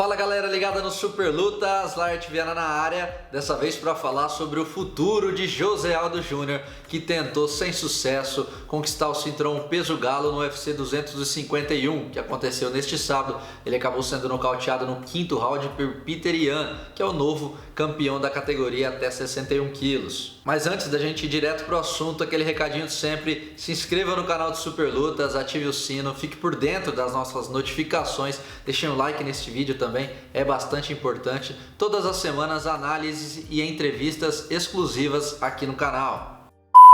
Fala galera ligada no Super Lutas, Lart Viana na área, dessa vez para falar sobre o futuro de José Aldo Júnior, que tentou sem sucesso conquistar o cinturão peso galo no UFC 251, que aconteceu neste sábado. Ele acabou sendo nocauteado no quinto round por Petr Yan, que é o novo campeão da categoria até 61 quilos. Mas antes da gente ir direto pro assunto, aquele recadinho de sempre: se inscreva no canal do Super Lutas, ative o sino, fique por dentro das nossas notificações, deixem um like neste vídeo também, é bastante importante. Todas as semanas análises e entrevistas exclusivas aqui no canal.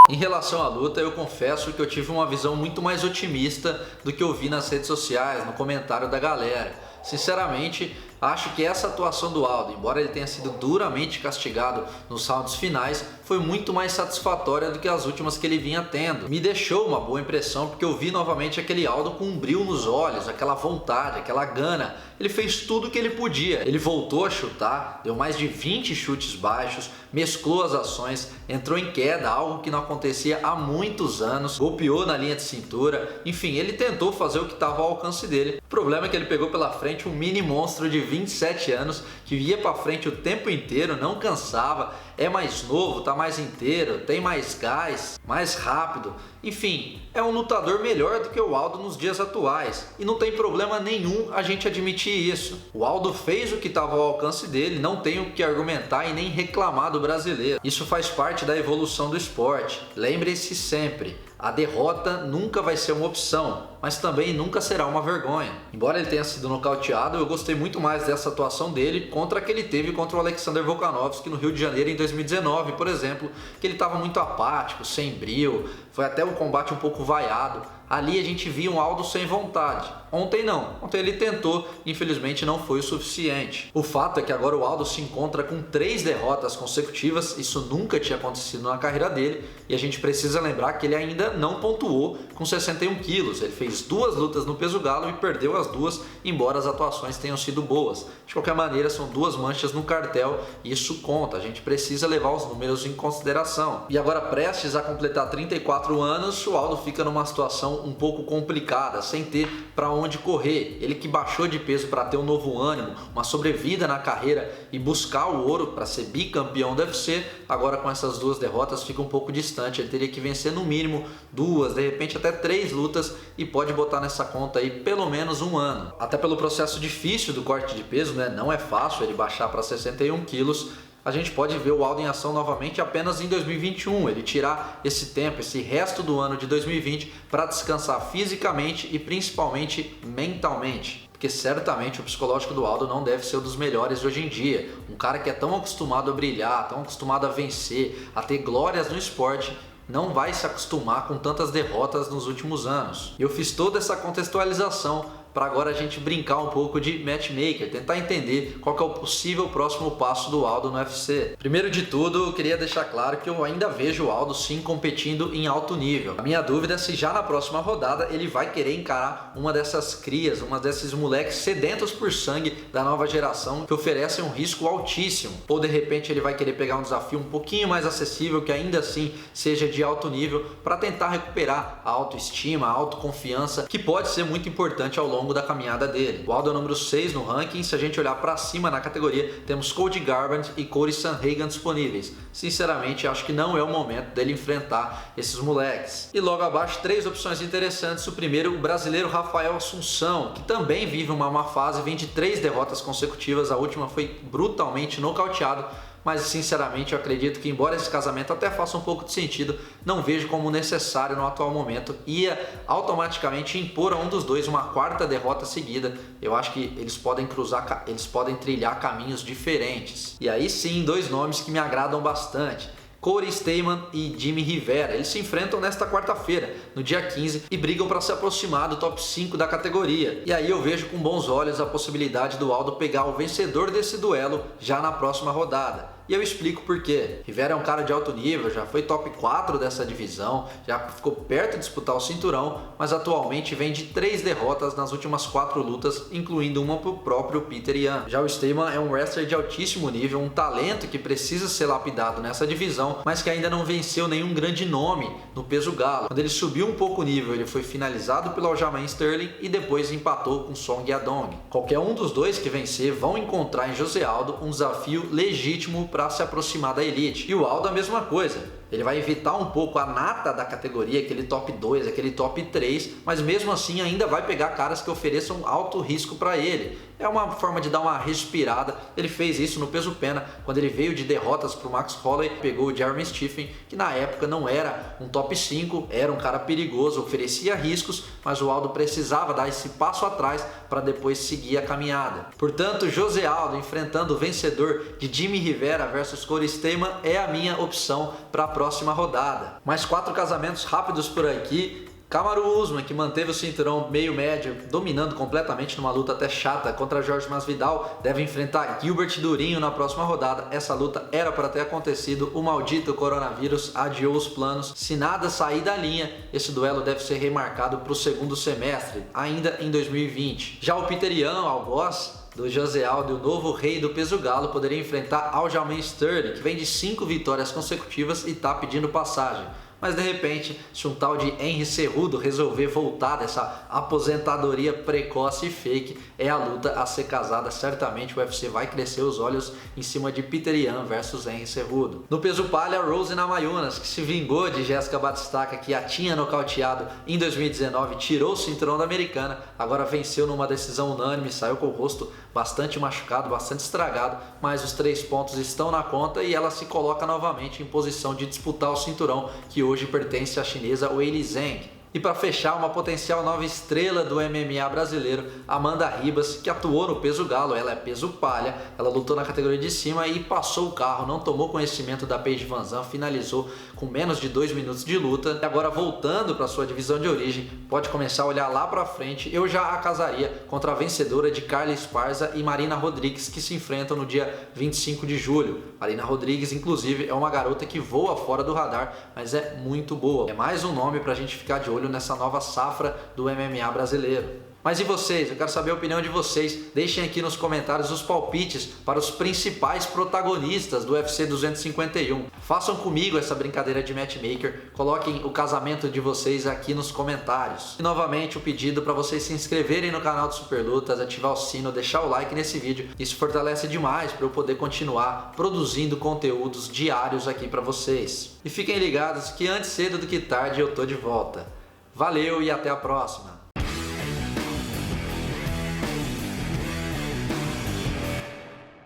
Em relação à luta, eu confesso que eu tive uma visão muito mais otimista do que eu vi nas redes sociais, no comentário da galera. Sinceramente, acho que essa atuação do Aldo, embora ele tenha sido duramente castigado nos rounds finais, foi muito mais satisfatória do que as últimas que ele vinha tendo. Me deixou uma boa impressão porque eu vi novamente aquele Aldo com um brilho nos olhos, aquela vontade, aquela gana. Ele fez tudo o que ele podia. Ele voltou a chutar, deu mais de 20 chutes baixos, mesclou as ações, entrou em queda, algo que não acontecia há muitos anos, golpeou na linha de cintura, enfim, ele tentou fazer o que estava ao alcance dele. O problema é que ele pegou pela frente um mini monstro de 27 anos que ia para frente o tempo inteiro, não cansava, é mais novo, tá mais inteiro, tem mais gás, mais rápido. Enfim, é um lutador melhor do que o Aldo nos dias atuais e não tem problema nenhum a gente admitir isso. O Aldo fez o que estava ao alcance dele, não tem o que argumentar e nem reclamar do brasileiro. Isso faz parte da evolução do esporte. Lembre-se sempre: a derrota nunca vai ser uma opção, mas também nunca será uma vergonha. Embora ele tenha sido nocauteado, eu gostei muito mais dessa atuação dele contra a que ele teve contra o Alexander Volkanovski no Rio de Janeiro em 2019, por exemplo, que ele estava muito apático, sem brio, foi até um combate um pouco vaiado. Ali a gente via um Aldo sem vontade. Ontem não. Ontem ele tentou, infelizmente não foi o suficiente. O fato é que agora o Aldo se encontra com 3 derrotas consecutivas, isso nunca tinha acontecido na carreira dele, e a gente precisa lembrar que ele ainda não pontuou com 61 quilos. Ele fez 2 lutas no peso galo e perdeu as 2, embora as atuações tenham sido boas. De qualquer maneira, são 2 manchas no cartel e isso conta, a gente precisa levar os números em consideração. E agora, prestes a completar 34 anos, o Aldo fica numa situação um pouco complicada, sem ter para onde correr. Ele que baixou de peso para ter um novo ânimo, uma sobrevida na carreira e buscar o ouro para ser bicampeão do UFC, agora com essas 2 derrotas fica um pouco distante. Ele teria que vencer no mínimo 2, de repente até 3 lutas e pode botar nessa conta aí pelo menos 1 ano. Até pelo processo difícil do corte de peso, né? Não é fácil ele baixar para 61 quilos. A gente pode ver o Aldo em ação novamente apenas em 2021, ele tirar esse tempo, esse resto do ano de 2020 para descansar fisicamente e principalmente mentalmente. Porque certamente o psicológico do Aldo não deve ser um dos melhores de hoje em dia. Um cara que é tão acostumado a brilhar, tão acostumado a vencer, a ter glórias no esporte, não vai se acostumar com tantas derrotas nos últimos anos. E eu fiz toda essa contextualização para agora a gente brincar um pouco de matchmaker, tentar entender qual que é o possível próximo passo do Aldo no UFC. Primeiro de tudo, eu queria deixar claro que eu ainda vejo o Aldo sim competindo em alto nível. A minha dúvida é se já na próxima rodada ele vai querer encarar uma dessas crias, uma desses moleques sedentos por sangue da nova geração que oferecem um risco altíssimo. Ou de repente ele vai querer pegar um desafio um pouquinho mais acessível, que ainda assim seja de alto nível, para tentar recuperar a autoestima, a autoconfiança, que pode ser muito importante ao longo da caminhada dele. O Aldo é o número 6 no ranking. Se a gente olhar para cima na categoria, temos Cody Garbrandt e Cory Sandhagen disponíveis. Sinceramente, acho que não é o momento dele enfrentar esses moleques. E logo abaixo, 3 opções interessantes. O primeiro, o brasileiro Rafael Assunção, que também vive uma má fase, vem de 3 derrotas consecutivas. A última foi brutalmente nocauteado. Mas sinceramente eu acredito que, embora esse casamento até faça um pouco de sentido, não vejo como necessário no atual momento. Ia automaticamente impor a um dos dois uma 4ª derrota seguida. Eu acho que eles podem trilhar caminhos diferentes. E aí sim, 2 nomes que me agradam bastante: Corey Stamann e Jimmy Rivera. Eles se enfrentam nesta quarta-feira, no dia 15, e brigam para se aproximar do top 5 da categoria. E aí eu vejo com bons olhos a possibilidade do Aldo pegar o vencedor desse duelo já na próxima rodada. E eu explico por quê. Rivera é um cara de alto nível, já foi top 4 dessa divisão, já ficou perto de disputar o cinturão, mas atualmente vem de 3 derrotas nas últimas 4 lutas, incluindo uma pro próprio Peter Yan. Já o Stamann é um wrestler de altíssimo nível, um talento que precisa ser lapidado nessa divisão, mas que ainda não venceu nenhum grande nome no peso galo. Quando ele subiu um pouco o nível, ele foi finalizado pelo Aljamain Sterling e depois empatou com Song Yadong. Qualquer um dos dois que vencer vão encontrar em José Aldo um desafio legítimo para se aproximar da elite. E o Aldo a mesma coisa. Ele vai evitar um pouco a nata da categoria, aquele top 2, aquele top 3, mas mesmo assim ainda vai pegar caras que ofereçam alto risco para ele. É uma forma de dar uma respirada. Ele fez isso no peso pena, quando ele veio de derrotas para o Max Holloway, pegou o Jeremy Steffen, que na época não era um top 5, era um cara perigoso, oferecia riscos, mas o Aldo precisava dar esse passo atrás para depois seguir a caminhada. Portanto, José Aldo enfrentando o vencedor de Jimmy Rivera versus Cory Stamann é a minha opção para a próxima rodada. Mais 4 casamentos rápidos por aqui. Kamaru Usman, que manteve o cinturão meio-médio, dominando completamente numa luta até chata contra Jorge Masvidal, deve enfrentar Gilbert Durinho na próxima rodada. Essa luta era para ter acontecido, o maldito coronavírus adiou os planos. Se nada sair da linha, esse duelo deve ser remarcado para o segundo semestre, ainda em 2020. Já o Peter Yan, algoz do José Aldo, o novo rei do peso galo, poderia enfrentar Aljamain Sterling, que vem de 5 vitórias consecutivas e está pedindo passagem. Mas de repente, se um tal de Henry Cejudo resolver voltar dessa aposentadoria precoce e fake, é a luta a ser casada. Certamente o UFC vai crescer os olhos em cima de Peter Yan versus Henry Cejudo. No peso palha, Rose Namajunas, que se vingou de Jéssica Batistaca, que a tinha nocauteado em 2019, tirou o cinturão da americana, agora venceu numa decisão unânime, saiu com o rosto bastante machucado, bastante estragado, mas os 3 pontos estão na conta e ela se coloca novamente em posição de disputar o cinturão, que hoje pertence à chinesa Weili Zhang. E para fechar, uma potencial nova estrela do MMA brasileiro, Amanda Ribas, que atuou no peso galo. Ela é peso palha, ela lutou na categoria de cima e passou o carro, não tomou conhecimento da Paige VanZant, finalizou com menos de 2 minutos de luta. E agora voltando para sua divisão de origem, pode começar a olhar lá para frente. Eu já a casaria contra a vencedora de Carla Esparza e Marina Rodrigues, que se enfrentam no dia 25 de julho. Marina Rodrigues, inclusive, é uma garota que voa fora do radar, mas é muito boa. É mais um nome para a gente ficar de olho nessa nova safra do MMA brasileiro. Mas e vocês? Eu quero saber a opinião de vocês. Deixem aqui nos comentários os palpites para os principais protagonistas do UFC 251. Façam comigo essa brincadeira de matchmaker. Coloquem o casamento de vocês aqui nos comentários. E novamente o pedido para vocês se inscreverem no canal do Superlutas, ativar o sino, deixar o like nesse vídeo. Isso fortalece demais para eu poder continuar produzindo conteúdos diários aqui para vocês. E fiquem ligados que antes cedo do que tarde eu tô de volta. Valeu e até a próxima!